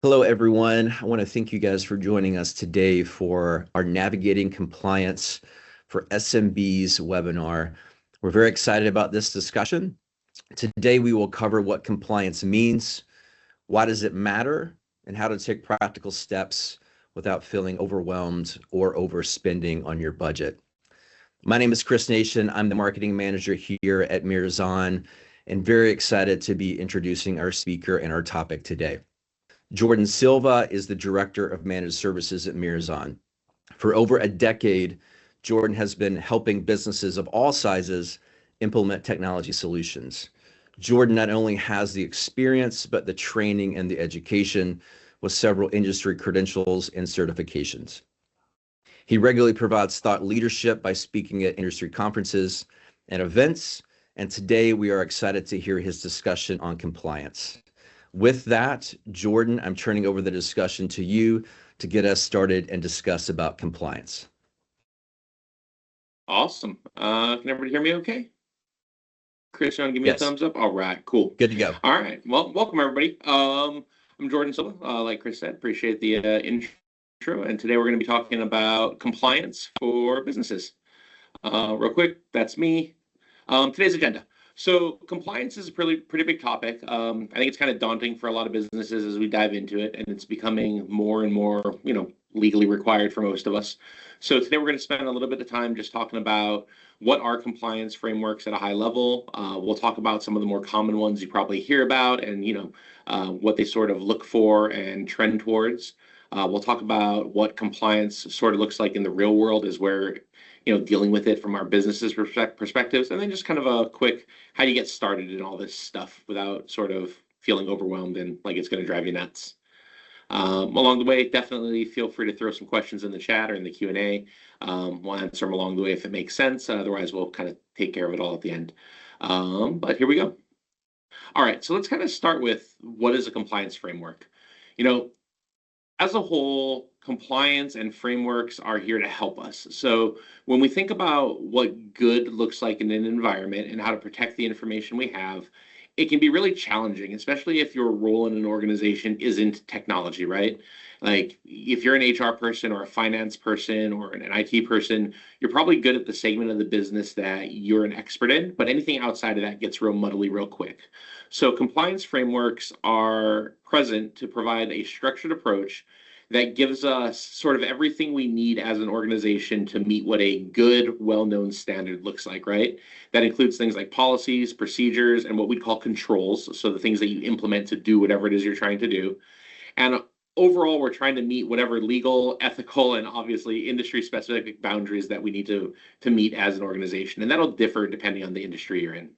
Hello, everyone. I want to thank you guys for joining us today for our Navigating Compliance for SMBs webinar. We're very excited about this discussion. Today, we will cover what compliance means, why does it matter, and how to take practical steps without feeling overwhelmed or overspending on your budget. My name is Chris Nation. I'm the marketing manager here at Mirazon, and very excited to be introducing our speaker and our topic today. Jordan Silva is the Director of Managed Services at Mirazon. For over a decade, Jordan has been helping businesses of all sizes implement technology solutions. Jordan not only has the experience, but the training and the education with several industry credentials and certifications. He regularly provides thought leadership by speaking at industry conferences and events, and today we are excited to hear his discussion on compliance. With that, Jordan, I'm turning over the discussion to you to get us started and discuss about compliance. Awesome. Can everybody hear me okay? Chris, you want to give me a Yes. thumbs up? All right, cool. Good to go. All right. Well, welcome everybody. I'm Jordan Silva. Like Chris said, appreciate the intro. And today we're going to be talking about compliance for businesses. Real quick, that's me. Today's agenda. So compliance is a pretty big topic. I think it's kind of daunting for a lot of businesses as we dive into it, and it's becoming more and more, legally required for most of us. So today we're going to spend a little bit of time just talking about what are compliance frameworks at a high level. We'll talk about some of the more common ones you probably hear about, and what they sort of look for and trend towards. We'll talk about what compliance sort of looks like in the real world, is where dealing with it from our businesses perspectives, and then just kind of a quick how do you get started in all this stuff without sort of feeling overwhelmed and like it's going to drive you nuts. Along the way, definitely feel free to throw some questions in the chat or in the Q&A. We'll answer them along the way if it makes sense. Otherwise, we'll kind of take care of it all at the end. But here we go. All right, so let's kind of start with what is a compliance framework. As a whole, compliance and frameworks are here to help us. So when we think about what good looks like in an environment and how to protect the information we have, it can be really challenging, especially if your role in an organization isn't technology, right? Like if you're an HR person or a finance person or an IT person, you're probably good at the segment of the business that you're an expert in, but anything outside of that gets real muddly real quick. So compliance frameworks are present to provide a structured approach that gives us sort of everything we need as an organization to meet what a good, well-known standard looks like, right? That includes things like policies, procedures, and what we call controls. So the things that you implement to do whatever it is you're trying to do. And overall, we're trying to meet whatever legal, ethical, and obviously industry-specific boundaries that we need to meet as an organization. And that'll differ depending on the industry you're in.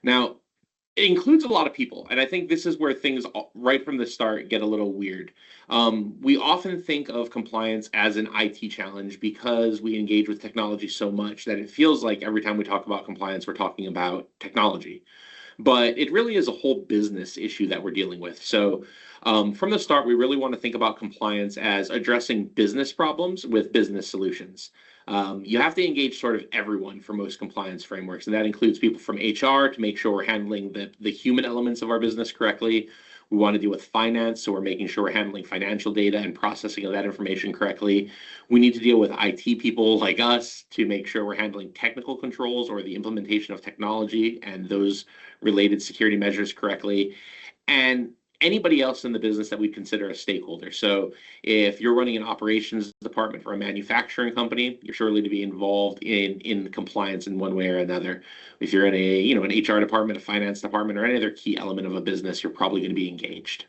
Now, it includes a lot of people, and I think this is where things right from the start get a little weird. We often think of compliance as an IT challenge because we engage with technology so much that it feels like every time we talk about compliance, we're talking about technology. But it really is a whole business issue that we're dealing with. So from the start, we really want to think about compliance as addressing business problems with business solutions. You have to engage sort of everyone for most compliance frameworks, and that includes people from HR to make sure we're handling the human elements of our business correctly. We want to deal with finance, so we're making sure we're handling financial data and processing of that information correctly. We need to deal with IT people like us to make sure we're handling technical controls or the implementation of technology and those related security measures correctly. And anybody else in the business that we consider a stakeholder. So if you're running an operations department for a manufacturing company, you're surely to be involved in compliance in one way or another. If you're in an HR department, a finance department, or any other key element of a business, you're probably going to be engaged.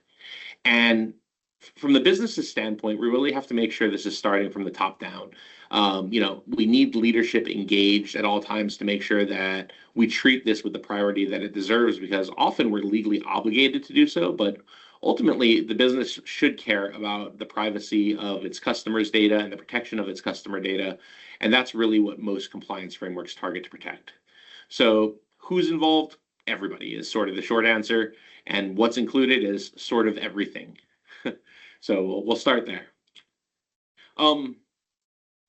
And from the business's standpoint, we really have to make sure this is starting from the top down. We need leadership engaged at all times to make sure that we treat this with the priority that it deserves, because often we're legally obligated to do so, but ultimately the business should care about the privacy of its customers' data and the protection of its customer data. And that's really what most compliance frameworks target to protect. So who's involved? Everybody is sort of the short answer. And what's included is sort of everything. So we'll start there.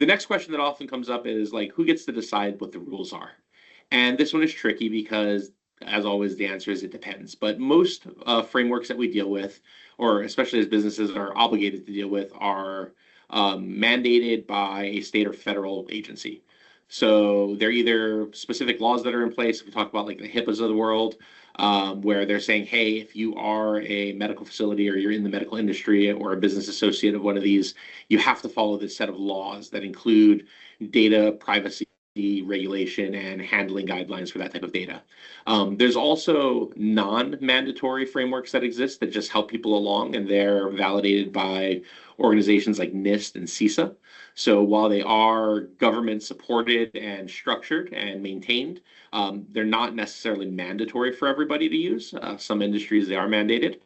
The next question that often comes up is like, who gets to decide what the rules are? And this one is tricky because as always, the answer is it depends. But most frameworks that we deal with, or especially as businesses are obligated to deal with, are mandated by a state or federal agency. So they're either specific laws that are in place. We talk about like the HIPAAs of the world, where they're saying, hey, if you are a medical facility or you're in the medical industry or a business associate of one of these, you have to follow this set of laws that include data privacy regulation and handling guidelines for that type of data. There's also non-mandatory frameworks that exist that just help people along, and they're validated by organizations like NIST and CISA. So while they are government supported and structured and maintained, they're not necessarily mandatory for everybody to use. Some industries, they are mandated.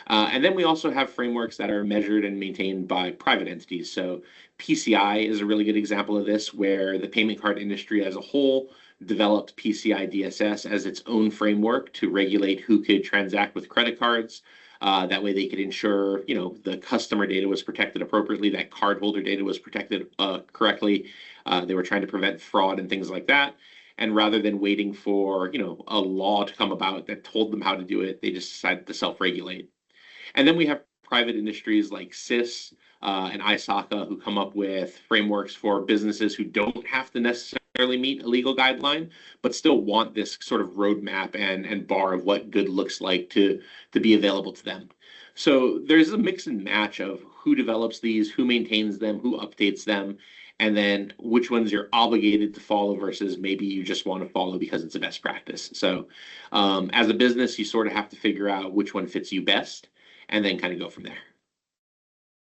And then we also have frameworks that are measured and maintained by private entities. So PCI is a really good example of this, where the payment card industry as a whole developed PCI DSS as its own framework to regulate who could transact with credit cards. That way they could ensure, the customer data was protected appropriately, that cardholder data was protected correctly. They were trying to prevent fraud and things like that. And rather than waiting for, a law to come about that told them how to do it, they just decided to self-regulate. And then we have private industries like CIS and ISACA, who come up with frameworks for businesses who don't have to necessarily meet a legal guideline, but still want this sort of roadmap and bar of what good looks like to be available to them. So there's a mix and match of who develops these, who maintains them, who updates them, and then which ones you're obligated to follow versus maybe you just want to follow because it's a best practice. So as a business, you sort of have to figure out which one fits you best and then kind of go from there.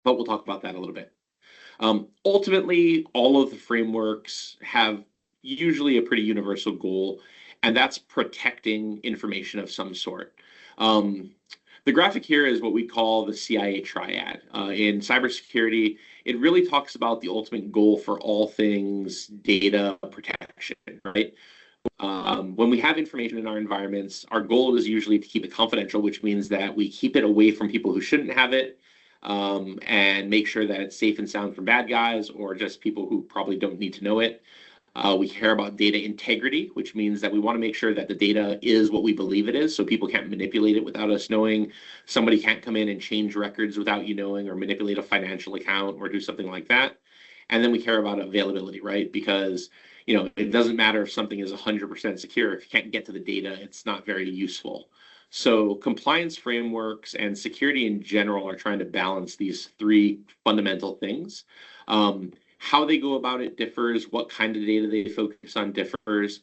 But we'll talk about that a little bit. Ultimately, all of the frameworks have usually a pretty universal goal, and that's protecting information of some sort. The graphic here is what we call the CIA triad. In cybersecurity, it really talks about the ultimate goal for all things data protection, right? When we have information in our environments, our goal is usually to keep it confidential, which means that we keep it away from people who shouldn't have it, and make sure that it's safe and sound from bad guys or just people who probably don't need to know it. We care about data integrity, which means that we want to make sure that the data is what we believe it is, so people can't manipulate it without us knowing. Somebody can't come in and change records without you knowing, or manipulate a financial account or do something like that. And then we care about availability, right? Because it doesn't matter if something is 100% secure. If you can't get to the data, it's not very useful. So compliance frameworks and security in general are trying to balance these three fundamental things. How they go about it differs. What kind of data they focus on differs.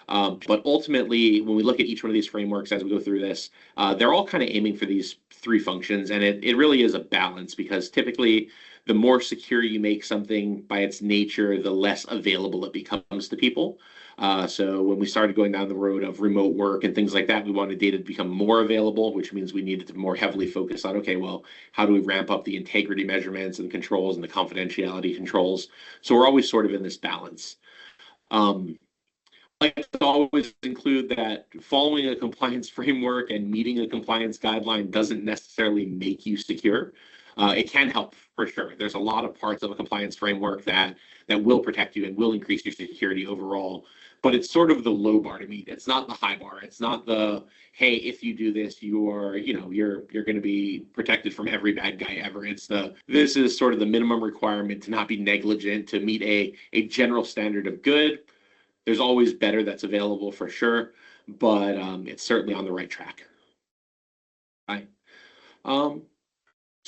But ultimately, when we look at each one of these frameworks as we go through this, they're all kind of aiming for these three functions. And it really is a balance, because typically the more secure you make something by its nature, the less available it becomes to people. So when we started going down the road of remote work and things like that, we wanted data to become more available, which means we needed to more heavily focus on, okay, well, how do we ramp up the integrity measurements and controls and the confidentiality controls? So we're always sort of in this balance. I like to always include that following a compliance framework and meeting a compliance guideline doesn't necessarily make you secure. It can help for sure. There's a lot of parts of a compliance framework that will protect you and will increase your security overall. But it's sort of the low bar to meet. It's not the high bar. It's not the, hey, if you do this, you're going to be protected from every bad guy ever. It's this is sort of the minimum requirement to not be negligent, to meet a general standard of good. There's always better that's available for sure, but it's certainly on the right track. Right. So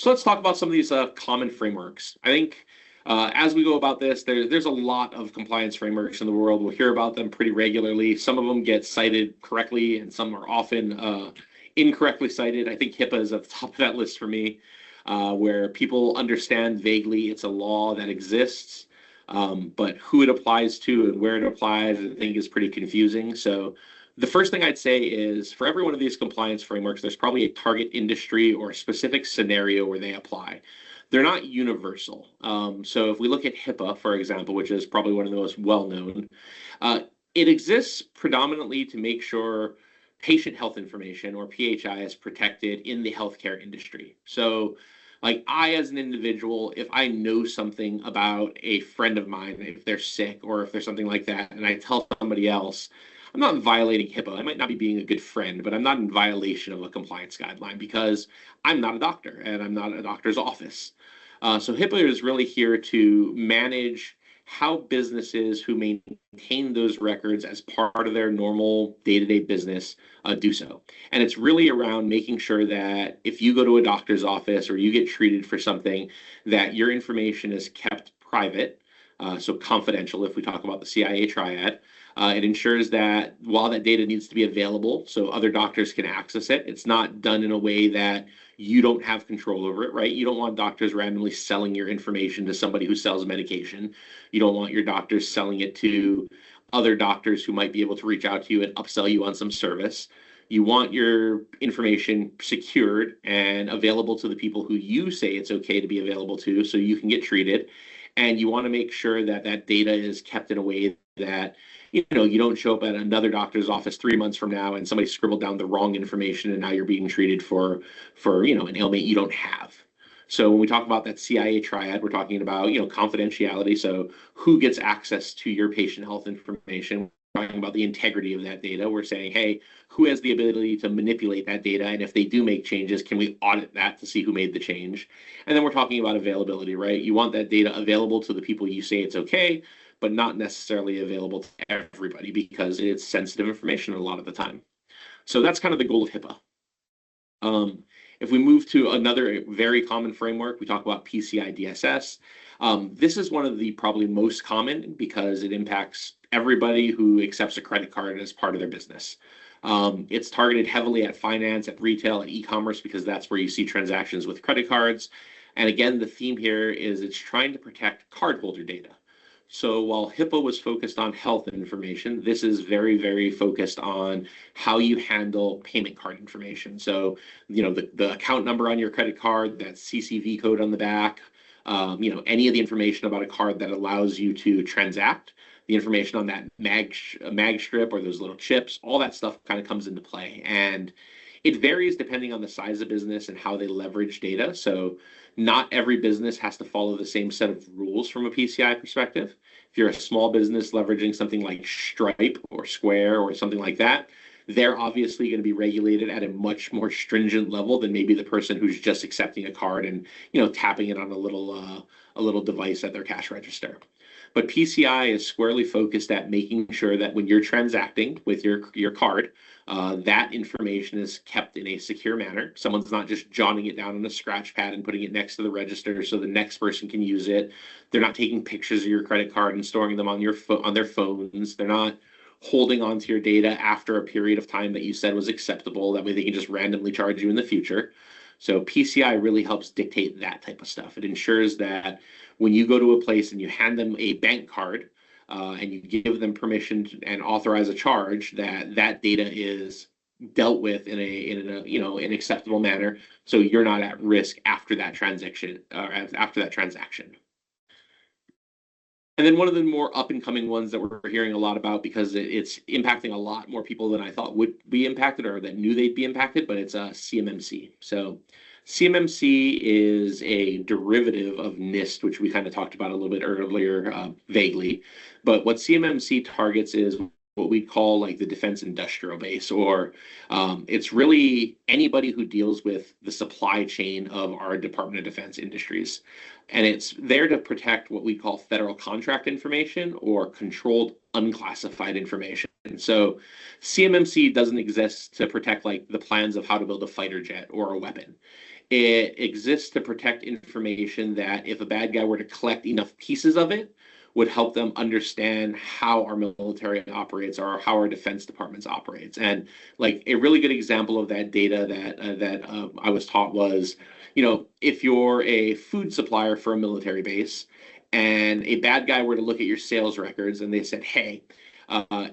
let's talk about some of these common frameworks. I think as we go about this, there's a lot of compliance frameworks in the world. We'll hear about them pretty regularly. Some of them get cited correctly, and some are often incorrectly cited. I think HIPAA is at the top of that list for me, where people understand vaguely it's a law that exists, but who it applies to and where it applies, I think, is pretty confusing. So the first thing I'd say is, for every one of these compliance frameworks, there's probably a target industry or a specific scenario where they apply. They're not universal. So if we look at HIPAA, for example, which is probably one of the most well-known, it exists predominantly to make sure patient health information, or PHI, is protected in the healthcare industry. So like, I, as an individual, if I know something about a friend of mine, if they're sick or if there's something like that, and I tell somebody else, I'm not violating HIPAA. I might not be being a good friend, but I'm not in violation of a compliance guideline because I'm not a doctor and I'm not a doctor's office. So HIPAA is really here to manage how businesses who maintain those records as part of their normal day-to-day business do so. And it's really around making sure that if you go to a doctor's office or you get treated for something, that your information is kept private, so confidential if we talk about the CIA triad. It ensures that while that data needs to be available so other doctors can access it, it's not done in a way that you don't have control over it, right? You don't want doctors randomly selling your information to somebody who sells medication. You don't want your doctors selling it to other doctors who might be able to reach out to you and upsell you on some service. You want your information secured and available to the people who you say it's okay to be available to so you can get treated. And you want to make sure that that data is kept in a way that you don't show up at another doctor's office 3 months from now and somebody scribbled down the wrong information and now you're being treated for an ailment you don't have. So when we talk about that CIA triad, we're talking about confidentiality. So who gets access to your patient health information? We're talking about the integrity of that data. We're saying, hey, who has the ability to manipulate that data? And if they do make changes, can we audit that to see who made the change? And then we're talking about availability, right? You want that data available to the people you say it's okay, but not necessarily available to everybody because it's sensitive information a lot of the time. So that's kind of the goal of HIPAA. If we move to another very common framework, we talk about PCI DSS. This is one of the probably most common because it impacts everybody who accepts a credit card as part of their business. It's targeted heavily at finance, at retail, at e-commerce, because that's where you see transactions with credit cards. And again, the theme here is it's trying to protect cardholder data. So while HIPAA was focused on health information, this is very, very focused on how you handle payment card information. So, the account number on your credit card, that CCV code on the back, any of the information about a card that allows you to transact, the information on that mag strip or those little chips, all that stuff kind of comes into play. And it varies depending on the size of business and how they leverage data. So not every business has to follow the same set of rules from a PCI perspective. If you're a small business leveraging something like Stripe or Square or something like that, they're obviously going to be regulated at a much more stringent level than maybe the person who's just accepting a card and tapping it on a little device at their cash register. But PCI is squarely focused at making sure that when you're transacting with your card, that information is kept in a secure manner. Someone's not just jotting it down on a scratch pad and putting it next to the register so the next person can use it. They're not taking pictures of your credit card and storing them on their phones. They're not holding on to your data after a period of time that you said was acceptable. That way they can just randomly charge you in the future. So PCI really helps dictate that type of stuff. It ensures that when you go to a place and you hand them a bank card, and you give them permission and authorize a charge, that data is dealt with in an acceptable manner, so you're not at risk after that transaction. And then one of the more up and coming ones that we're hearing a lot about because it's impacting a lot more people than I thought would be impacted or that knew they'd be impacted, but it's CMMC. So CMMC is a derivative of NIST, which we kind of talked about a little bit earlier, vaguely. But what CMMC targets is what we call like the defense industrial base, or it's really anybody who deals with the supply chain of our Department of Defense industries. And it's there to protect what we call federal contract information or controlled unclassified information. So CMMC doesn't exist to protect like the plans of how to build a fighter jet or a weapon. It exists to protect information that if a bad guy were to collect enough pieces of it, would help them understand how our military operates or how our defense departments operates. And like a really good example of that data that I was taught was, if you're a food supplier for a military base and a bad guy were to look at your sales records and they said, hey,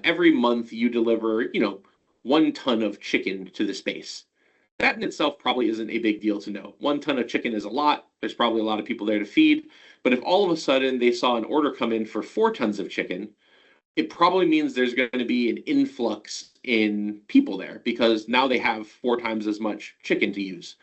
every month you deliver, 1 ton of chicken to this base. That in itself probably isn't a big deal to know. 1 ton of chicken is a lot. There's probably a lot of people there to feed. But if all of a sudden they saw an order come in for 4 tons of chicken, it probably means there's going to be an influx in people there because now they have 4 times as much chicken to use.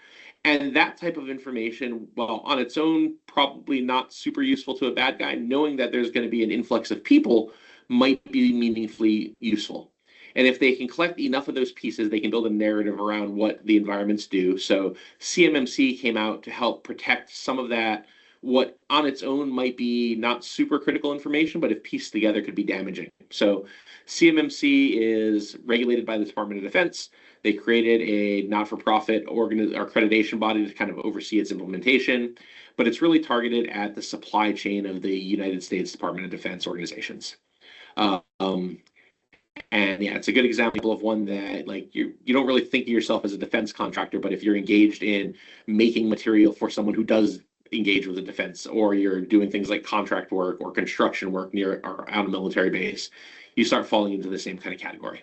And that type of information, while on its own, probably not super useful to a bad guy, knowing that there's going to be an influx of people might be meaningfully useful. And if they can collect enough of those pieces, they can build a narrative around what the environments do. So CMMC came out to help protect some of that, what on its own might be not super critical information, but if pieced together could be damaging. So CMMC is regulated by the Department of Defense. They created a not-for-profit accreditation body to kind of oversee its implementation, but it's really targeted at the supply chain of the United States Department of Defense organizations. And yeah, it's a good example of one that like you don't really think of yourself as a defense contractor, but if you're engaged in making material for someone who does engage with the defense, or you're doing things like contract work or construction work near or on a military base, you start falling into the same kind of category.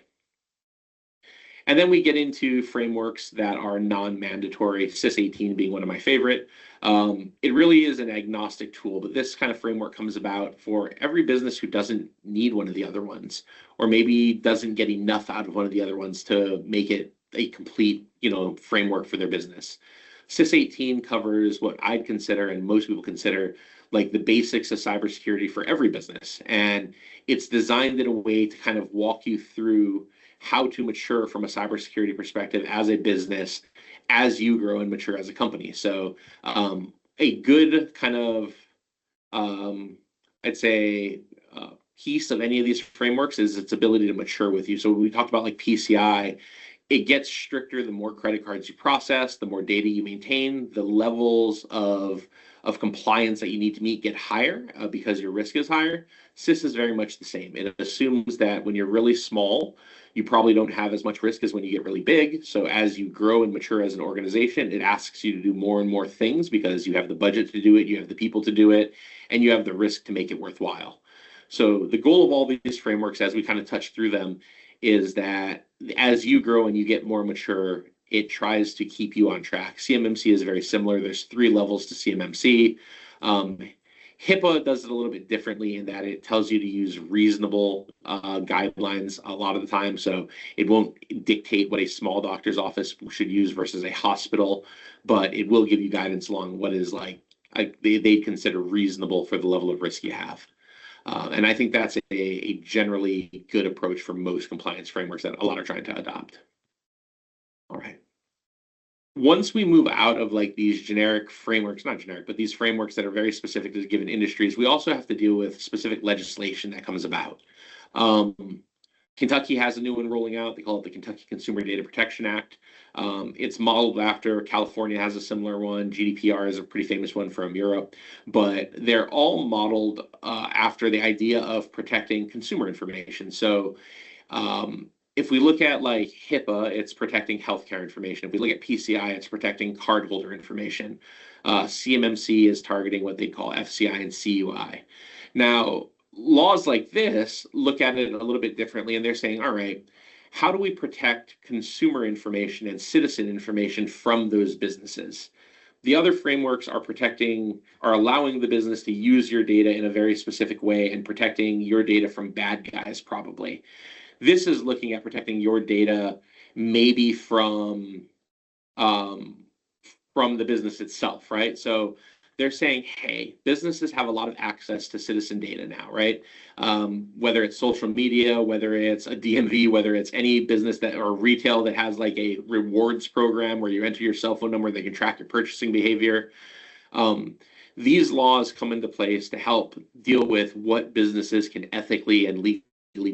And then we get into frameworks that are non-mandatory, SIS-18 being one of my favorite. It really is an agnostic tool, but this kind of framework comes about for every business who doesn't need one of the other ones, or maybe doesn't get enough out of one of the other ones to make it a complete, framework for their business. SIS-18 covers what I'd consider, and most people consider, like the basics of cybersecurity for every business. And it's designed in a way to kind of walk you through how to mature from a cybersecurity perspective as a business as you grow and mature as a company. So a good kind of, I'd say, piece of any of these frameworks is its ability to mature with you. So we talked about like PCI. It gets stricter the more credit cards you process, the more data you maintain, the levels of compliance that you need to meet get higher because your risk is higher. SIS is very much the same. It assumes that when you're really small, you probably don't have as much risk as when you get really big. So as you grow and mature as an organization, it asks you to do more and more things because you have the budget to do it, you have the people to do it, and you have the risk to make it worthwhile. So the goal of all these frameworks, as we kind of touch through them, is that as you grow and you get more mature, it tries to keep you on track. CMMC is very similar. There's 3 levels to CMMC. HIPAA does it a little bit differently in that it tells you to use reasonable guidelines a lot of the time. So it won't dictate what a small doctor's office should use versus a hospital, but it will give you guidance along what is like they consider reasonable for the level of risk you have. And I think that's a generally good approach for most compliance frameworks that a lot are trying to adopt. All right. Once we move out of like these generic frameworks, not generic, but these frameworks that are very specific to given industries, we also have to deal with specific legislation that comes about. Kentucky has a new one rolling out. They call it the Kentucky Consumer Data Protection Act. It's modeled after California has a similar one. GDPR is a pretty famous one from Europe, but they're all modeled after the idea of protecting consumer information. So if we look at like HIPAA, it's protecting healthcare information. If we look at PCI, it's protecting cardholder information. CMMC is targeting what they call FCI and CUI. Now, laws like this look at it a little bit differently, and they're saying, all right, how do we protect consumer information and citizen information from those businesses? The other frameworks are allowing the business to use your data in a very specific way and protecting your data from bad guys, probably. This is looking at protecting your data maybe from the business itself, right? So they're saying, hey, businesses have a lot of access to citizen data now, right? Whether it's social media, whether it's a DMV, whether it's any business that or retail that has like a rewards program where you enter your cell phone number, they can track your purchasing behavior. These laws come into place to help deal with what businesses can ethically and legally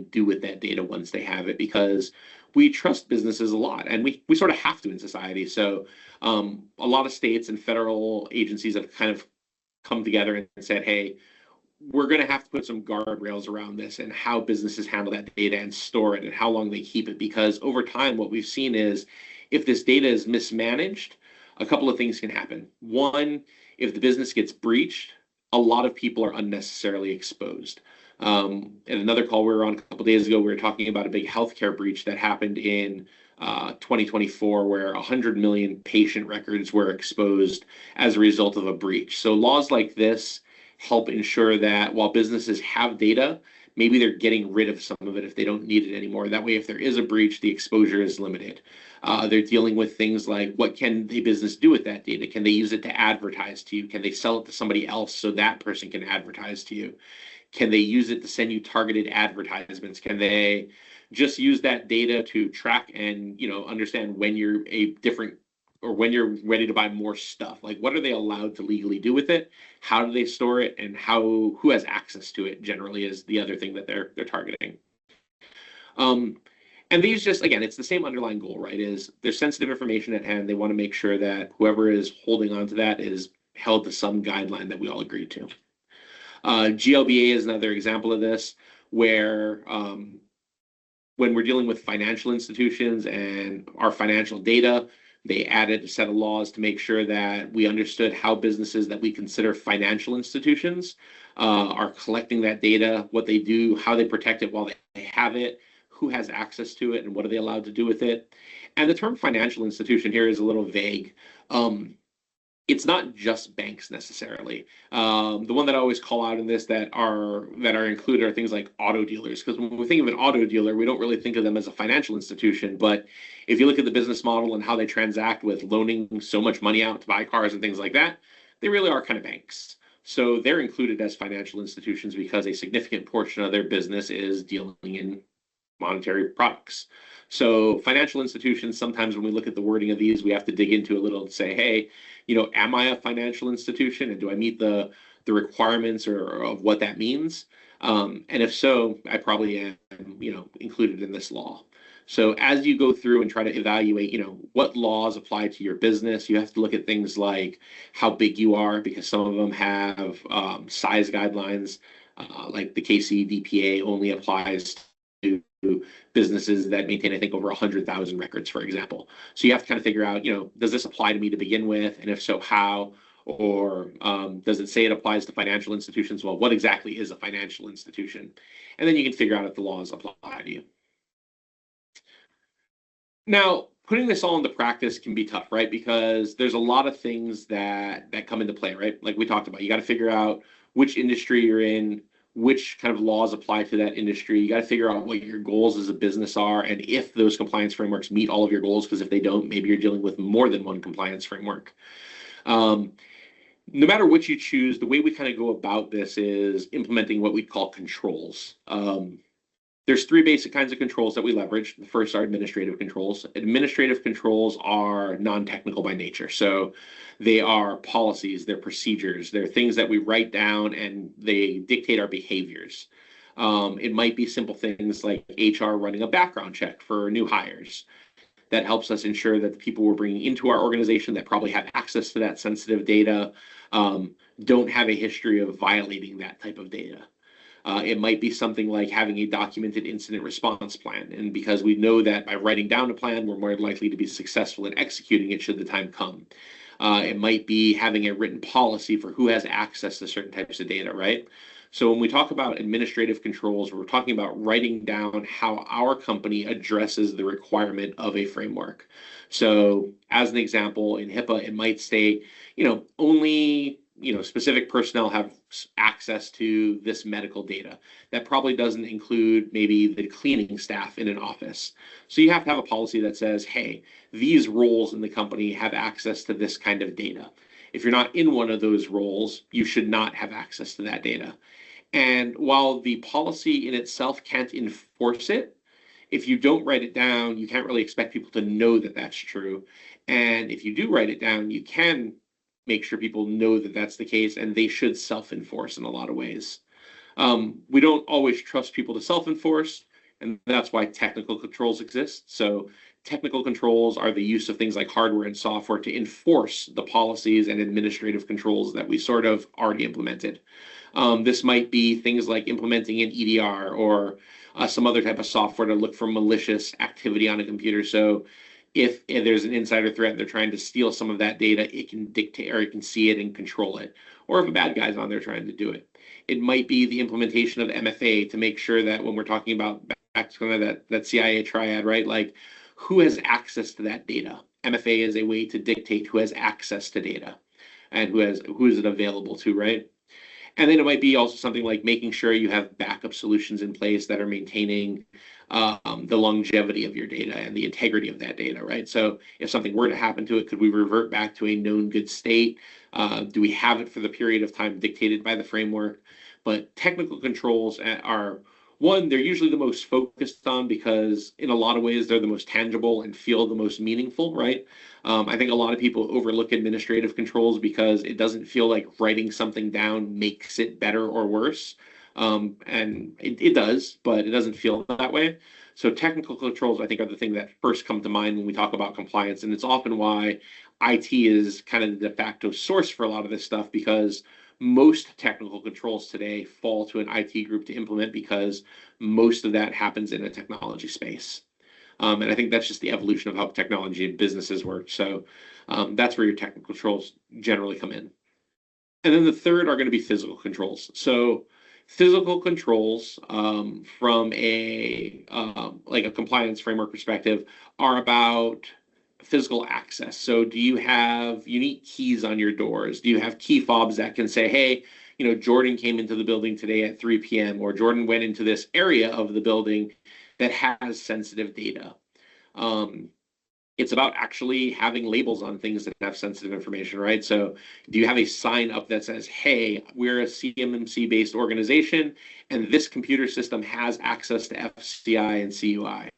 do with that data once they have it, because we trust businesses a lot, and we sort of have to in society. So a lot of states and federal agencies have kind of come together and said, hey, we're going to have to put some guardrails around this and how businesses handle that data and store it and how long they keep it, because over time what we've seen is if this data is mismanaged, a couple of things can happen. One, if the business gets breached, a lot of people are unnecessarily exposed. And another call we were on a couple of days ago, we were talking about a big healthcare breach that happened in 2024, where 100 million patient records were exposed as a result of a breach. So laws like this help ensure that while businesses have data, maybe they're getting rid of some of it if they don't need it anymore. That way, if there is a breach, the exposure is limited. They're dealing with things like, what can the business do with that data? Can they use it to advertise to you? Can they sell it to somebody else so that person can advertise to you? Can they use it to send you targeted advertisements? Can they just use that data to track and, understand when you're when you're ready to buy more stuff. Like, what are they allowed to legally do with it? How do they store it? And who has access to it generally is the other thing that they're targeting. And these just, again, it's the same underlying goal, right? Is there's sensitive information at hand. They want to make sure that whoever is holding on to that is held to some guideline that we all agree to. GLBA is another example of this, where when we're dealing with financial institutions and our financial data, they added a set of laws to make sure that we understood how businesses that we consider financial institutions are collecting that data, what they do, how they protect it while they have it, who has access to it, and what are they allowed to do with it. And the term financial institution here is a little vague. It's not just banks necessarily. The one that I always call out in this that are included are things like auto dealers, because when we think of an auto dealer, we don't really think of them as a financial institution. But if you look at the business model and how they transact with loaning so much money out to buy cars and things like that, they really are kind of banks. So they're included as financial institutions because a significant portion of their business is dealing in monetary products. So financial institutions, sometimes when we look at the wording of these, we have to dig into a little and say, hey, am I a financial institution, and do I meet the requirements of what that means? And if so, I probably am, included in this law. So as you go through and try to evaluate, what laws apply to your business, you have to look at things like how big you are, because some of them have size guidelines, like the KCDPA only applies to businesses that maintain, I think, over 100,000 records, for example. So you have to kind of figure out, does this apply to me to begin with? And if so, how? Or does it say it applies to financial institutions? Well, what exactly is a financial institution? And then you can figure out if the laws apply to you. Now, putting this all into practice can be tough, right? Because there's a lot of things that come into play, right? Like we talked about, you got to figure out which industry you're in, which kind of laws apply to that industry. You got to figure out what your goals as a business are, and if those compliance frameworks meet all of your goals, because if they don't, maybe you're dealing with more than one compliance framework. No matter which you choose, the way we kind of go about this is implementing what we call controls. There's three basic kinds of controls that we leverage. The first are administrative controls. Administrative controls are non-technical by nature. So they are policies, they're procedures, they're things that we write down and they dictate our behaviors. It might be simple things like HR running a background check for new hires. That helps us ensure that the people we're bringing into our organization that probably have access to that sensitive data don't have a history of violating that type of data. It might be something like having a documented incident response plan. And because we know that by writing down a plan, we're more likely to be successful in executing it should the time come. It might be having a written policy for who has access to certain types of data, right? So when we talk about administrative controls, we're talking about writing down how our company addresses the requirement of a framework. So as an example, in HIPAA, it might state, only specific personnel have access to this medical data. That probably doesn't include maybe the cleaning staff in an office. So you have to have a policy that says, hey, these roles in the company have access to this kind of data. If you're not in one of those roles, you should not have access to that data. And while the policy in itself can't enforce it, if you don't write it down, you can't really expect people to know that that's true. And if you do write it down, you can make sure people know that that's the case, and they should self-enforce in a lot of ways. We don't always trust people to self-enforce, and that's why technical controls exist. So technical controls are the use of things like hardware and software to enforce the policies and administrative controls that we sort of already implemented. This might be things like implementing an EDR or some other type of software to look for malicious activity on a computer. So if there's an insider threat and they're trying to steal some of that data, it can dictate, or it can see it and control it. Or if a bad guy's on there trying to do it. It might be the implementation of MFA to make sure that when we're talking about back to kind of that CIA triad, right? Like, who has access to that data? MFA is a way to dictate who has access to data and who is it available to, right? And then it might be also something like making sure you have backup solutions in place that are maintaining the longevity of your data and the integrity of that data, right? So if something were to happen to it, could we revert back to a known good state? Do we have it for the period of time dictated by the framework? But technical controls are One, they're usually the most focused on because in a lot of ways they're the most tangible and feel the most meaningful, right? I think a lot of people overlook administrative controls because it doesn't feel like writing something down makes it better or worse. And it does, but it doesn't feel that way. So technical controls, I think, are the thing that first come to mind when we talk about compliance. And it's often why IT is kind of the de facto source for a lot of this stuff, because most technical controls today fall to an IT group to implement because most of that happens in a technology space. And I think that's just the evolution of how technology and businesses work. So that's where your technical controls generally come in. And then the third are going to be physical controls. So physical controls from a like a compliance framework perspective are about physical access. So do you have unique keys on your doors? Do you have key fobs that can say, hey, Jordan came into the building today at 3 p.m. or Jordan went into this area of the building that has sensitive data? It's about actually having labels on things that have sensitive information, right? So do you have a sign up that says, hey, we're a CMMC based organization and this computer system has access to FCI and CUI?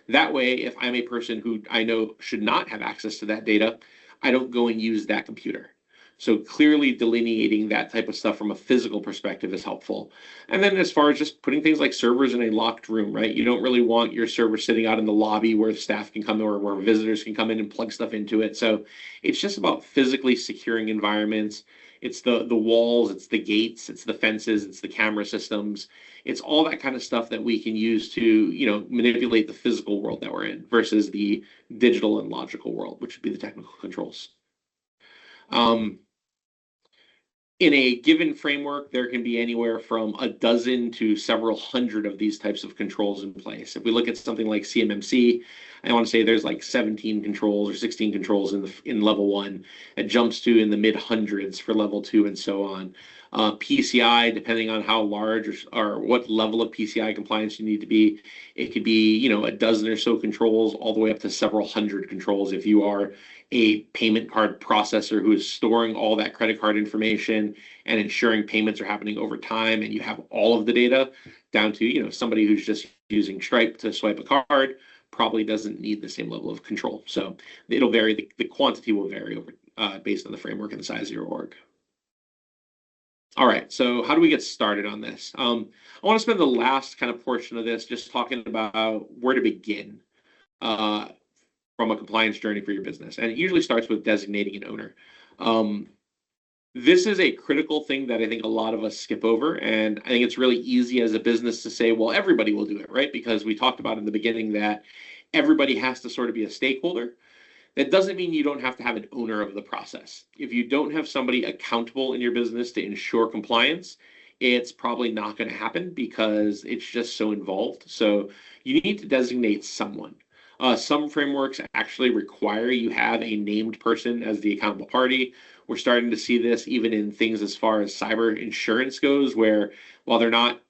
That way, if I'm a person who I know should not have access to that data, I don't go and use that computer. So clearly delineating that type of stuff from a physical perspective is helpful. And then as far as just putting things like servers in a locked room, right? You don't really want your server sitting out in the lobby where staff can come or where visitors can come in and plug stuff into it. So it's just about physically securing environments. It's the walls, it's the gates, it's the fences, it's the camera systems. It's all that kind of stuff that we can use to, manipulate the physical world that we're in versus the digital and logical world, which would be the technical controls. In a given framework, there can be anywhere from a dozen to several hundred of these types of controls in place. If we look at something like CMMC, I want to say there's like 17 controls or 16 controls in level 1. It jumps to in the mid hundreds for level 2 and so on. PCI, depending on how large or what level of PCI compliance you need to be, it could be, a dozen or so controls all the way up to several hundred controls if you are a payment card processor who is storing all that credit card information and ensuring payments are happening over time, and you have all of the data down to, somebody who's just using Stripe to swipe a card probably doesn't need the same level of control. So it'll vary. The quantity will vary over based on the framework and the size of your org. All right, so how do we get started on this? I want to spend the last kind of portion of this just talking about where to begin from a compliance journey for your business. And it usually starts with designating an owner. This is a critical thing that I think a lot of us skip over. And I think it's really easy as a business to say, well, everybody will do it, right? Because we talked about in the beginning that everybody has to sort of be a stakeholder. That doesn't mean you don't have to have an owner of the process. If you don't have somebody accountable in your business to ensure compliance, it's probably not going to happen because it's just so involved. So you need to designate someone. Some frameworks actually require you have a named person as the accountable party. We're starting to see this even in things as far as cyber insurance goes, where while they're not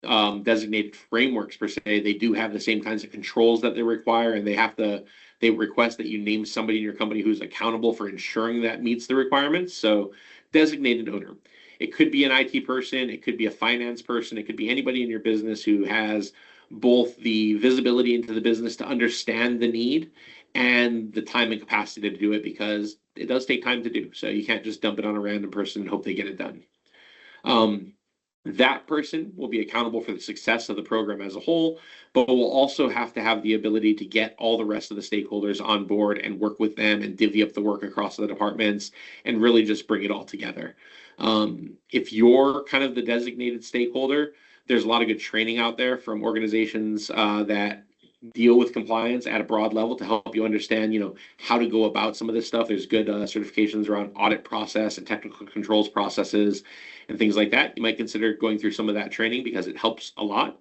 designated frameworks per se, they do have the same kinds of controls that they require, and they request that you name somebody in your company who's accountable for ensuring that meets the requirements. So designated owner. It could be an IT person, it could be a finance person, it could be anybody in your business who has both the visibility into the business to understand the need and the time and capacity to do it, because it does take time to do. So you can't just dump it on a random person and hope they get it done. That person will be accountable for the success of the program as a whole, but will also have to have the ability to get all the rest of the stakeholders on board and work with them and divvy up the work across the departments and really just bring it all together. If you're kind of the designated stakeholder, there's a lot of good training out there from organizations that deal with compliance at a broad level to help you understand, how to go about some of this stuff. There's good certifications around audit process and technical controls processes and things like that. You might consider going through some of that training because it helps a lot,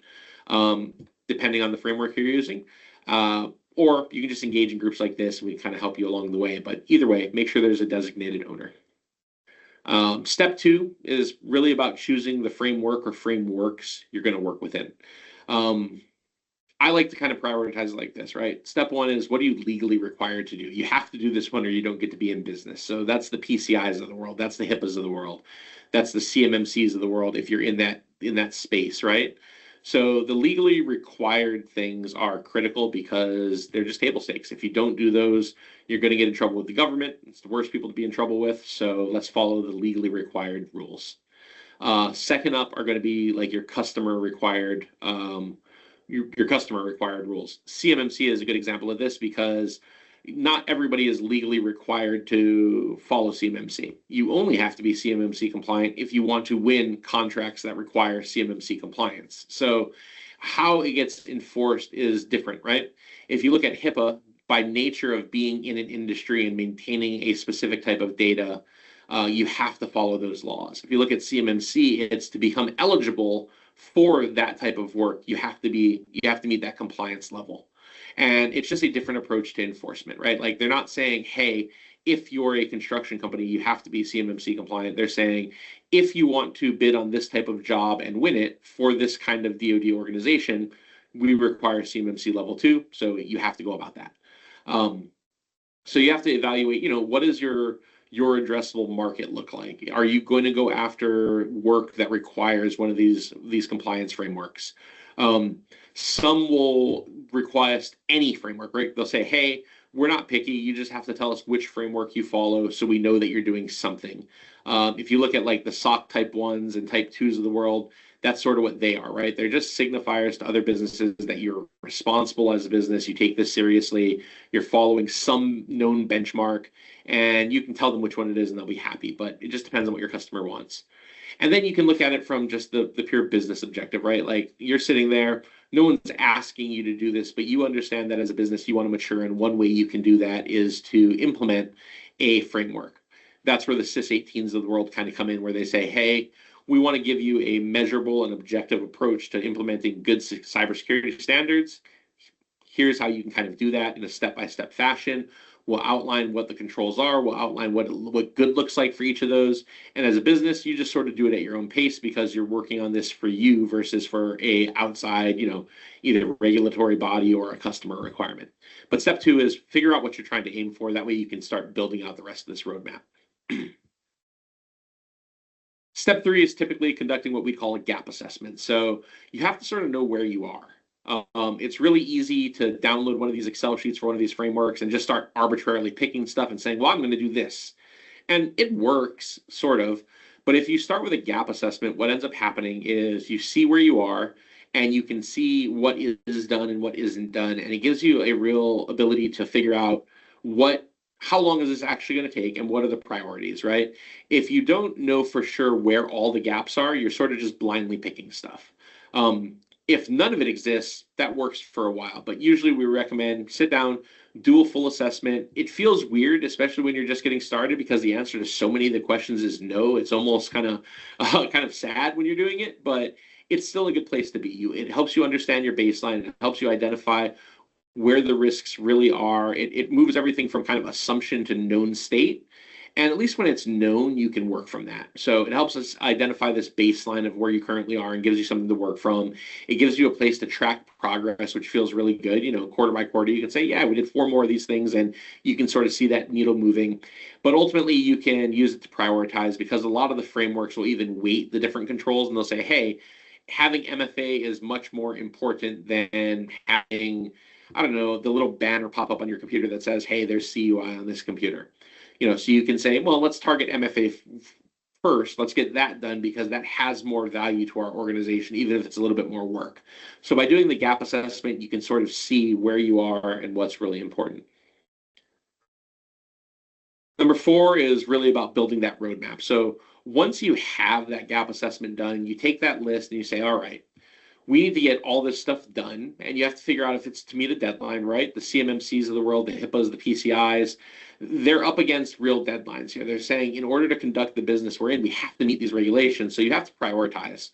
depending on the framework you're using. Or you can just engage in groups like this and we kind of help you along the way. But either way, make sure there's a designated owner. Step 2 is really about choosing the framework or frameworks you're going to work within. I like to kind of prioritize it like this, right? Step 1 is, what are you legally required to do? You have to do this one or you don't get to be in business. So that's the PCIs of the world. That's the HIPAAs of the world. That's the CMMCs of the world if you're in that space, right? So the legally required things are critical because they're just table stakes. If you don't do those, you're going to get in trouble with the government. It's the worst people to be in trouble with. So let's follow the legally required rules. Second up are going to be like your customer required your customer required rules. CMMC is a good example of this because not everybody is legally required to follow CMMC. You only have to be CMMC compliant if you want to win contracts that require CMMC compliance. So how it gets enforced is different, right? If you look at HIPAA, by nature of being in an industry and maintaining a specific type of data, you have to follow those laws. If you look at CMMC, it's to become eligible for that type of work, you have to meet that compliance level. And it's just a different approach to enforcement, right? Like they're not saying, hey, if you're a construction company, you have to be CMMC compliant. They're saying, if you want to bid on this type of job and win it for this kind of DoD organization, we require CMMC level 2, so you have to go about that. So you have to evaluate, what is your addressable market look like? Are you going to go after work that requires one of these compliance frameworks? Some will request any framework, right? They'll say, hey, we're not picky. You just have to tell us which framework you follow so we know that you're doing something. If you look at like the SOC type 1s and type 2s of the world, that's sort of what they are, right? They're just signifiers to other businesses that you're responsible as a business. You take this seriously. You're following some known benchmark, and you can tell them which one it is and they'll be happy. But it just depends on what your customer wants. And then you can look at it from just the pure business objective, right? Like you're sitting there, no one's asking you to do this, but you understand that as a business, you want to mature. And one way you can do that is to implement a framework. That's where the SIS-18s of the world kind of come in, where they say, hey, we want to give you a measurable and objective approach to implementing good cybersecurity standards. Here's how you can kind of do that in a step-by-step fashion. We'll outline what the controls are. We'll outline what good looks like for each of those. And as a business, you just sort of do it at your own pace because you're working on this for you versus for a outside, either regulatory body or a customer requirement. But step 2 is figure out what you're trying to aim for. That way you can start building out the rest of this roadmap. Step 3 is typically conducting what we call a gap assessment. So you have to sort of know where you are. It's really easy to download one of these Excel sheets for one of these frameworks and just start arbitrarily picking stuff and saying, well, I'm going to do this. And it works, sort of. But if you start with a gap assessment, what ends up happening is you see where you are and you can see what is done and what isn't done. And it gives you a real ability to figure out how long is this actually going to take and what are the priorities, right? If you don't know for sure where all the gaps are, you're sort of just blindly picking stuff. If none of it exists, that works for a while. But usually we recommend sit down, do a full assessment. It feels weird, especially when you're just getting started, because the answer to so many of the questions is no. It's almost kind of sad when you're doing it, but it's still a good place to be. It helps you understand your baseline. It helps you identify where the risks really are. It moves everything from kind of assumption to known state. And at least when it's known, you can work from that. So it helps us identify this baseline of where you currently are and gives you something to work from. It gives you a place to track progress, which feels really good. Quarter by quarter, you can say, yeah, we did 4 more of these things, and you can sort of see that needle moving. But ultimately, you can use it to prioritize, because a lot of the frameworks will even weight the different controls, and they'll say, hey, having MFA is much more important than having, I don't know, the little banner pop up on your computer that says, hey, there's CUI on this computer. So you can say, well, let's target MFA first. Let's get that done because that has more value to our organization, even if it's a little bit more work. So by doing the gap assessment, you can sort of see where you are and what's really important. Number 4 is really about building that roadmap. So once you have that gap assessment done, you take that list and you say, all right, we need to get all this stuff done, and you have to figure out if it's to meet a deadline, right? The CMMCs of the world, the HIPAAs, the PCIs, they're up against real deadlines here. They're saying in order to conduct the business we're in, we have to meet these regulations, so you have to prioritize.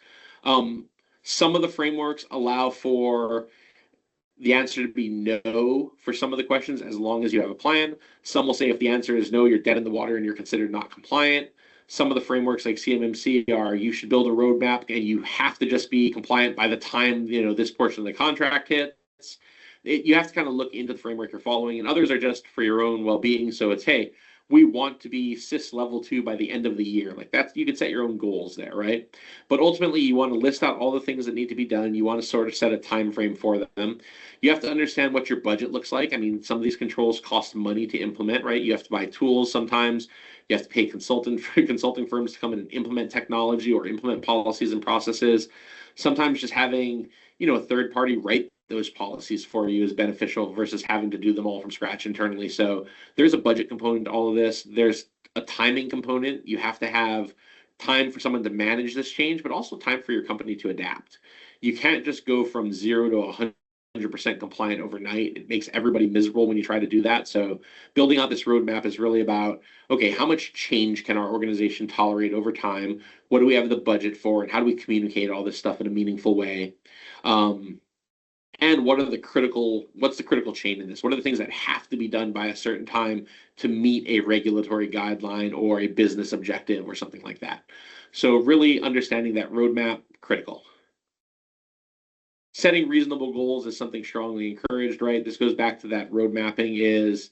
Some of the frameworks allow for the answer to be no for some of the questions as long as you have a plan. Some will say if the answer is no, you're dead in the water and you're considered not compliant. Some of the frameworks like CMMC are you should build a roadmap and you have to just be compliant by the time this portion of the contract hits. You have to kind of look into the framework you're following, and others are just for your own well-being. So it's, hey, we want to be SIS level 2 by the end of the year. Like that's, you can set your own goals there, right? But ultimately you want to list out all the things that need to be done. You want to sort of set a time frame for them. You have to understand what your budget looks like. I mean, some of these controls cost money to implement, right? You have to buy tools sometimes. You have to pay consulting firms to come in and implement technology or implement policies and processes. Sometimes just having, a third party write those policies for you is beneficial versus having to do them all from scratch internally. So there's a budget component to all of this. There's a timing component. You have to have time for someone to manage this change, but also time for your company to adapt. You can't just go from 0 to 100% compliant overnight. It makes everybody miserable when you try to do that. So building out this roadmap is really about, okay, how much change can our organization tolerate over time? What do we have the budget for? And how do we communicate all this stuff in a meaningful way? And what's the critical chain in this? What are the things that have to be done by a certain time to meet a regulatory guideline or a business objective or something like that? So really understanding that roadmap, critical. Setting reasonable goals is something strongly encouraged, right? This goes back to that road mapping is,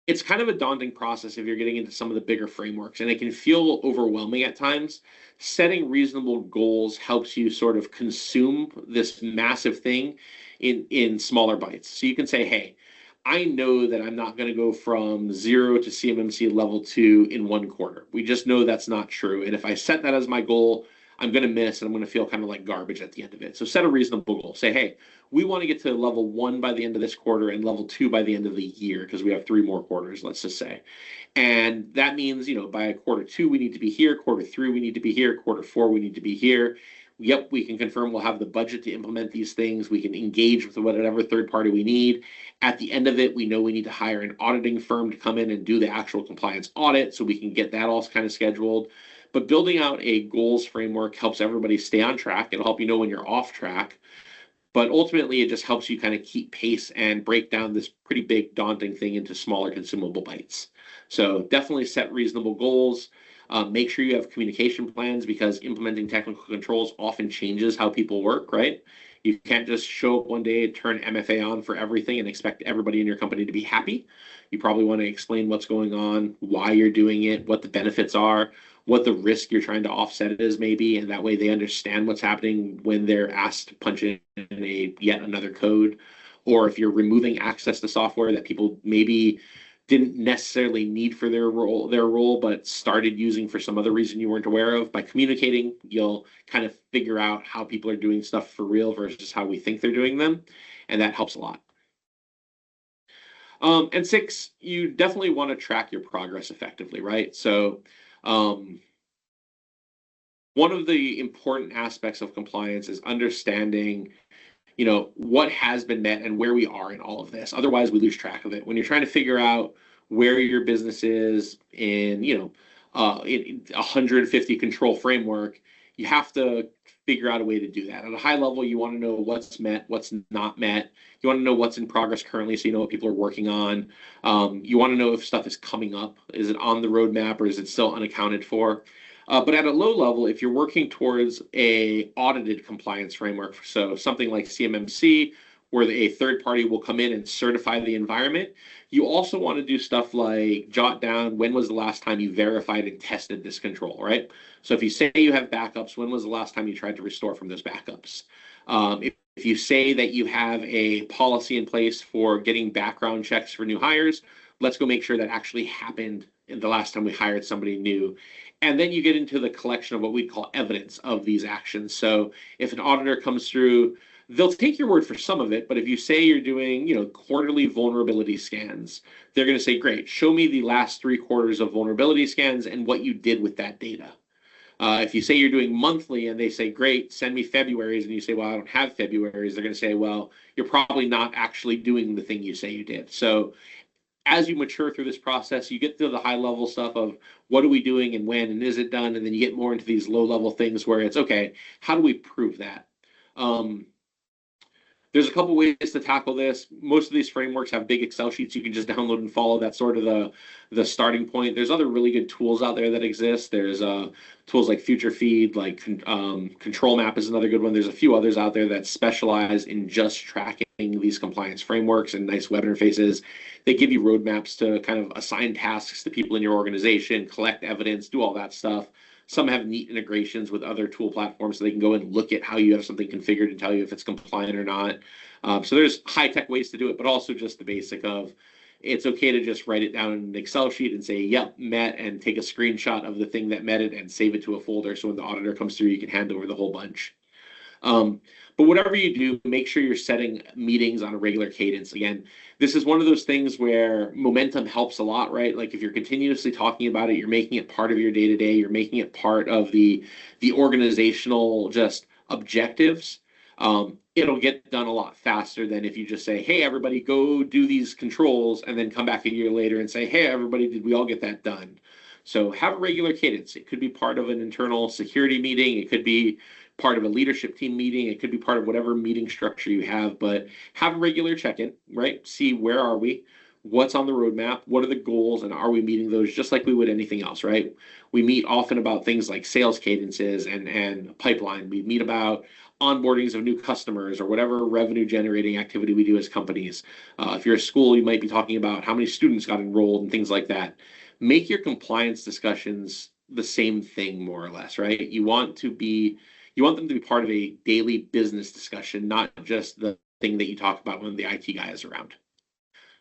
it's kind of a daunting process if you're getting into some of the bigger frameworks, and it can feel overwhelming at times. Setting reasonable goals helps you sort of consume this massive thing in smaller bites. So you can say, hey, I know that I'm not going to go from 0 to CMMC level 2 in 1 quarter. We just know that's not true. And if I set that as my goal, I'm going to miss and I'm going to feel kind of like garbage at the end of it. So set a reasonable goal. Say, hey, we want to get to level 1 by the end of this quarter and level 2 by the end of the year because we have 3 more quarters, let's just say. And that means, by quarter 2, we need to be here. Quarter 3, we need to be here. Quarter 4, we need to be here. Yep, we can confirm we'll have the budget to implement these things. We can engage with whatever third party we need. At the end of it, we know we need to hire an auditing firm to come in and do the actual compliance audit so we can get that all kind of scheduled. But building out a goals framework helps everybody stay on track. It'll help you know when you're off track. But ultimately, it just helps you kind of keep pace and break down this pretty big, daunting thing into smaller consumable bites. So definitely set reasonable goals. Make sure you have communication plans because implementing technical controls often changes how people work, right? You can't just show up one day, turn MFA on for everything and expect everybody in your company to be happy. You probably want to explain what's going on, why you're doing it, what the benefits are, what the risk you're trying to offset is maybe, and that way they understand what's happening when they're asked to punch in yet another code. Or if you're removing access to software that people maybe didn't necessarily need for their role, but started using for some other reason you weren't aware of. By communicating, you'll kind of figure out how people are doing stuff for real versus how we think they're doing them, and that helps a lot. And 6, you definitely want to track your progress effectively, right? So one of the important aspects of compliance is understanding what has been met and where we are in all of this. Otherwise, we lose track of it. When you're trying to figure out where your business is in, in 150 control framework, you have to figure out a way to do that. At a high level, you want to know what's met, what's not met. You want to know what's in progress currently so you know what people are working on. You want to know if stuff is coming up. Is it on the roadmap or is it still unaccounted for? But at a low level, if you're working towards a audited compliance framework, so something like CMMC, where a third party will come in and certify the environment, you also want to do stuff like jot down when was the last time you verified and tested this control, right? So if you say you have backups, when was the last time you tried to restore from those backups? If you say that you have a policy in place for getting background checks for new hires, let's go make sure that actually happened in the last time we hired somebody new. And then you get into the collection of what we call evidence of these actions. So if an auditor comes through, they'll take your word for some of it, but if you say you're doing, quarterly vulnerability scans, they're going to say, great, show me the last 3 quarters of vulnerability scans and what you did with that data. If you say you're doing monthly and they say, great, send me February's, and you say, well, I don't have February's, they're going to say, well, you're probably not actually doing the thing you say you did. So as you mature through this process, you get to the high level stuff of what are we doing and when and is it done? And then you get more into these low level things where it's, okay, how do we prove that? There's a couple ways to tackle this. Most of these frameworks have big Excel sheets you can just download and follow. That's sort of the starting point. There's other really good tools out there that exist. There's tools like Future Feed, like Control Map is another good one. There's a few others out there that specialize in just tracking these compliance frameworks and nice web interfaces. They give you roadmaps to kind of assign tasks to people in your organization, collect evidence, do all that stuff. Some have neat integrations with other tool platforms so they can go and look at how you have something configured and tell you if it's compliant or not. So there's high-tech ways to do it, but also just the basic of it's okay to just write it down in an Excel sheet and say, yep, met, and take a screenshot of the thing that met it and save it to a folder so when the auditor comes through, you can hand over the whole bunch. But whatever you do, make sure you're setting meetings on a regular cadence. Again, this is one of those things where momentum helps a lot, right? Like if you're continuously talking about it, you're making it part of your day-to-day, you're making it part of the organizational just objectives. It'll get done a lot faster than if you just say, hey, everybody, go do these controls, and then come back a year later and say, hey, everybody, did we all get that done? So have a regular cadence. It could be part of an internal security meeting. It could be part of a leadership team meeting. It could be part of whatever meeting structure you have, but have a regular check-in, right? See where are we? What's on the roadmap? What are the goals? And are we meeting those just like we would anything else, right? We meet often about things like sales cadences and pipeline. We meet about onboardings of new customers or whatever revenue generating activity we do as companies. If you're a school, you might be talking about how many students got enrolled and things like that. Make your compliance discussions the same thing, more or less, right? You want them to be part of a daily business discussion, not just the thing that you talk about when the IT guy is around.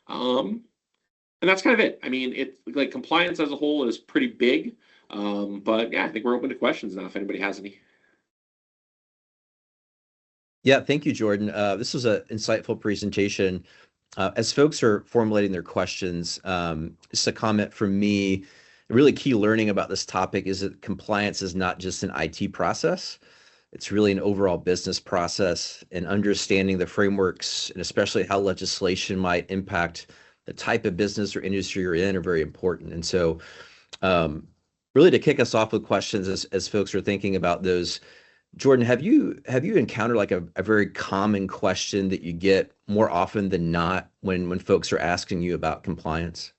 And that's kind of it. I mean, it's like compliance as a whole is pretty big. But yeah, I think we're open to questions now if anybody has any. Yeah, thank you, Jordan. This was an insightful presentation. As folks are formulating their questions, just a comment from me, a really key learning about this topic is that compliance is not just an IT process. It's really an overall business process, and understanding the frameworks and especially how legislation might impact the type of business or industry you're in are very important. And so really to kick us off with questions as folks are thinking about those, Jordan, have you encountered like a very common question that you get more often than not when folks are asking you about compliance?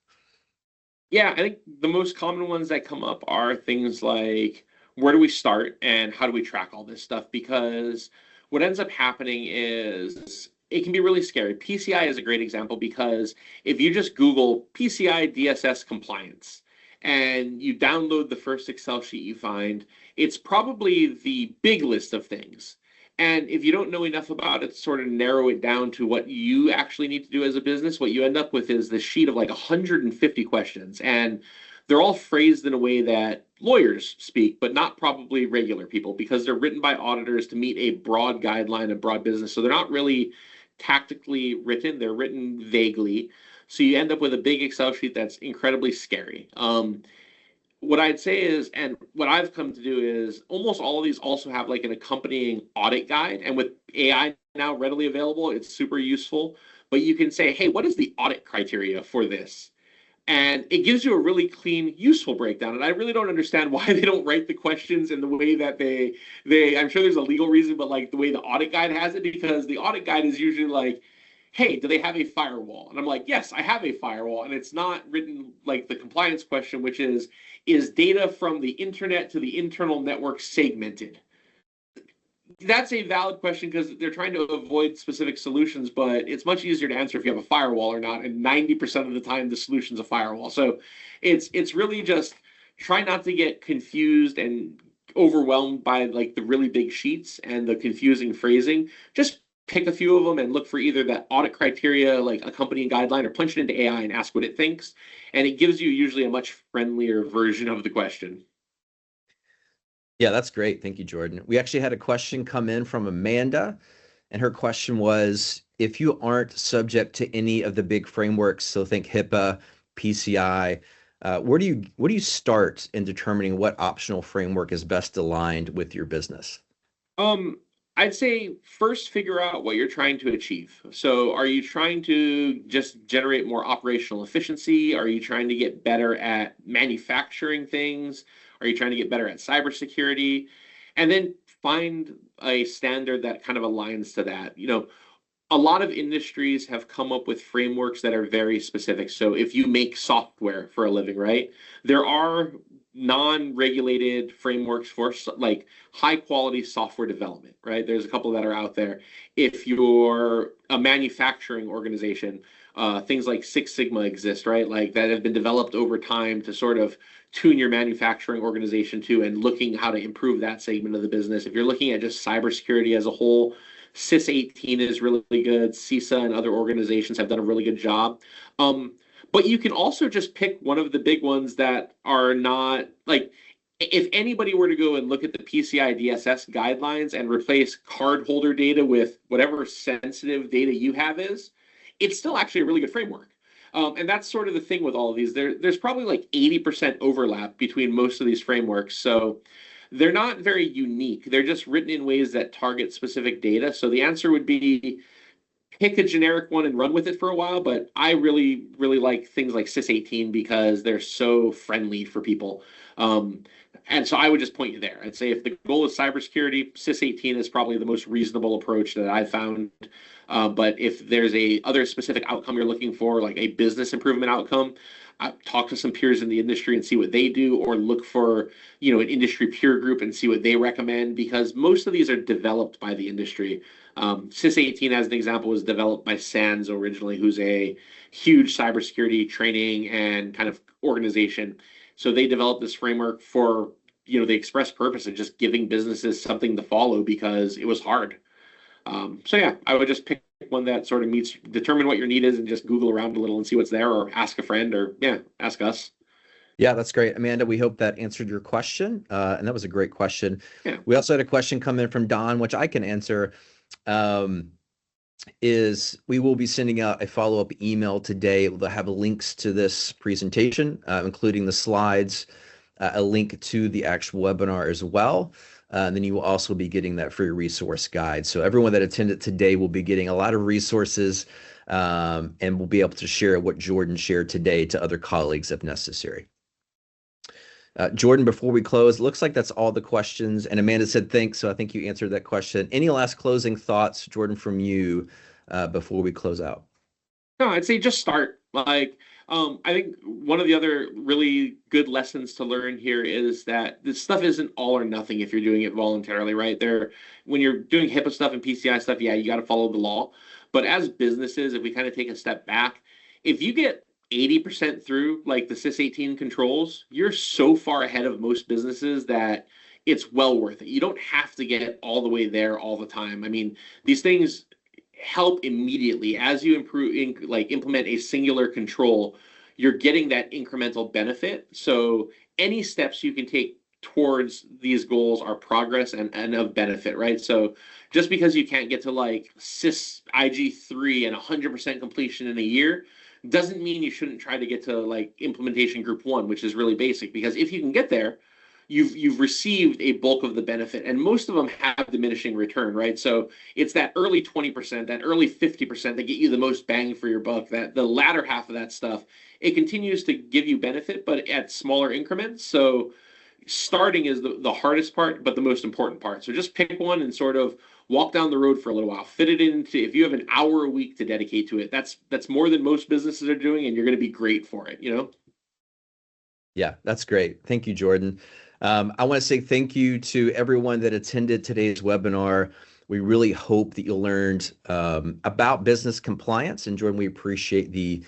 Yeah, I think the most common ones that come up are things like, where do we start and how do we track all this stuff? Because what ends up happening is it can be really scary. PCI is a great example because if you just Google PCI DSS compliance and you download the first Excel sheet you find, it's probably the big list of things. And if you don't know enough about it, sort of narrow it down to what you actually need to do as a business, what you end up with is this sheet of like 150 questions. And they're all phrased in a way that lawyers speak, but not probably regular people, because they're written by auditors to meet a broad guideline of broad business. So they're not really tactically written, they're written vaguely. So you end up with a big Excel sheet that's incredibly scary. What I'd say is, and what I've come to do is almost all of these also have like an accompanying audit guide. And with AI now readily available, it's super useful. But you can say, hey, what is the audit criteria for this? And it gives you a really clean, useful breakdown. And I really don't understand why they don't write the questions in the way that I'm sure there's a legal reason, but like the way the audit guide has it, because the audit guide is usually like, hey, do they have a firewall? And I'm like, yes, I have a firewall. And it's not written like the compliance question, which is data from the internet to the internal network segmented? That's a valid question because they're trying to avoid specific solutions, but it's much easier to answer if you have a firewall or not. And 90% of the time, the solution's a firewall. So it's really just try not to get confused and overwhelmed by like the really big sheets and the confusing phrasing. Just pick a few of them and look for either that audit criteria, like accompanying guideline, or punch it into AI and ask what it thinks. And it gives you usually a much friendlier version of the question. Yeah, that's great. Thank you, Jordan. We actually had a question come in from Amanda, and her question was, if you aren't subject to any of the big frameworks, so think HIPAA, PCI, where do you start in determining what optional framework is best aligned with your business? I'd say first figure out what you're trying to achieve. So are you trying to just generate more operational efficiency? Are you trying to get better at manufacturing things? Are you trying to get better at cybersecurity? And then find a standard that kind of aligns to that. a lot of industries have come up with frameworks that are very specific. So if you make software for a living, right, there are non-regulated frameworks for like high quality software development, right? There's a couple that are out there. If you're a manufacturing organization, things like Six Sigma exist, right? Like that have been developed over time to sort of tune your manufacturing organization to and looking how to improve that segment of the business. If you're looking at just cybersecurity as a whole, SIS 18 is really good. CISA and other organizations have done a really good job. But you can also just pick one of the big ones that are not like, if anybody were to go and look at the PCI DSS guidelines and replace card holder data with whatever sensitive data you have is, it's still actually a really good framework. And that's sort of the thing with all of these. There's probably like 80% overlap between most of these frameworks. So they're not very unique. They're just written in ways that target specific data. So the answer would be pick a generic one and run with it for a while. But I really, really like things like SIS 18 because they're so friendly for people. And so I would just point you there. I'd say if the goal is cybersecurity, SIS 18 is probably the most reasonable approach that I've found. But if there's a other specific outcome you're looking for, like a business improvement outcome, talk to some peers in the industry and see what they do, or look for, an industry peer group and see what they recommend, because most of these are developed by the industry. SIS 18, as an example, was developed by SANS originally, who's a huge cybersecurity training and kind of organization. So they developed this framework for, the express purpose of just giving businesses something to follow because it was hard. So yeah, I would just pick one that sort of determine what your need is and just Google around a little and see what's there, or ask a friend, or ask us. Yeah, that's great. Amanda, we hope that answered your question. And that was a great question. Yeah. We also had a question come in from Don, which I can answer. Is we will be sending out a follow-up email today. We'll have links to this presentation, including the slides, a link to the actual webinar as well. And then you will also be getting that free resource guide. So everyone that attended today will be getting a lot of resources, and we'll be able to share what Jordan shared today to other colleagues if necessary. Jordan, before we close, looks like that's all the questions. And Amanda said thanks, so I think you answered that question. Any last closing thoughts, Jordan, from you before we close out? No, I'd say just start. I think one of the other really good lessons to learn here is that this stuff isn't all or nothing if you're doing it voluntarily, right? When you're doing HIPAA stuff and PCI stuff, yeah, you got to follow the law. But as businesses, if we kind of take a step back, if you get 80% through like the SIS 18 controls, you're so far ahead of most businesses that it's well worth it. You don't have to get all the way there all the time. I mean, these things help immediately as you implement a singular control. You're getting that incremental benefit. So any steps you can take towards these goals are progress and of benefit, right? So just because you can't get to like SIS IG3 and 100% completion in a year doesn't mean you shouldn't try to get to like implementation group 1, which is really basic, because if you can get there, you've received a bulk of the benefit, and most of them have diminishing return, right? So it's that early 20%, that early 50% that get you the most bang for your buck. That the latter half of that stuff, it continues to give you benefit, but at smaller increments. So starting is the hardest part, but the most important part. So just pick one and sort of walk down the road for a little while. Fit it into, if you have an hour a week to dedicate to it, that's more than most businesses are doing, and you're going to be great for it, Yeah, that's great. Thank you, Jordan. I want to say thank you to everyone that attended today's webinar. We really hope that you learned about business compliance. And Jordan, we appreciate the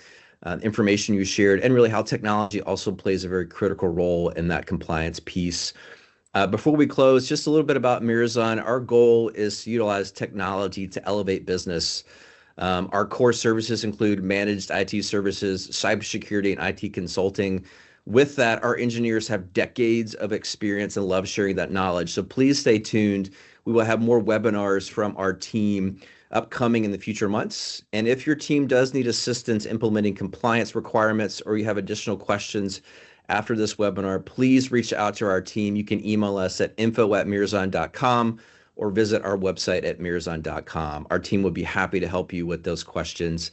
information you shared, and really how technology also plays a very critical role in that compliance piece. Before we close, just a little bit about Mirazon. Our goal is to utilize technology to elevate business. Our core services include managed IT services, cybersecurity, and IT consulting. With that, our engineers have decades of experience and love sharing that knowledge. So please stay tuned. We will have more webinars from our team upcoming in the future months. And if your team does need assistance implementing compliance requirements, or you have additional questions after this webinar, please reach out to our team. You can email us at info@mirazon.com or visit our website at mirazon.com. Our team will be happy to help you with those questions.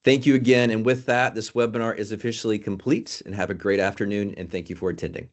Thank you again. And with that, this webinar is officially complete, and have a great afternoon, and thank you for attending.